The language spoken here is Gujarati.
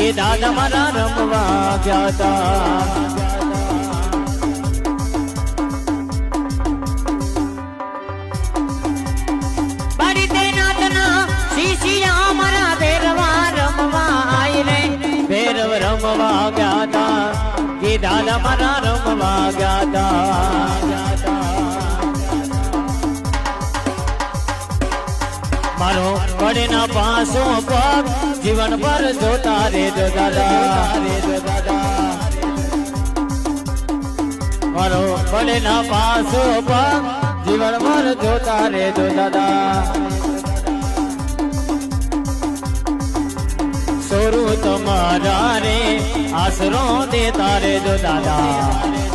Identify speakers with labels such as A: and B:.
A: એ દાદા મારા રમવા ગયા તા બારી તે નાથના શીશિયા મારા ભેરવા રમવા આઈ રે ભેરવ રમવા ગયા તા એ દાદા મારા રમવા ગયા તા મારો પડે ના પાસો પગ જીવન પર જોતા રે જો દાદા મારો પડે ના પાસો પગ જીવન પર જોતા રે જો દાદા સોરું તમારા રે આશરો દેતા રે જો દાદા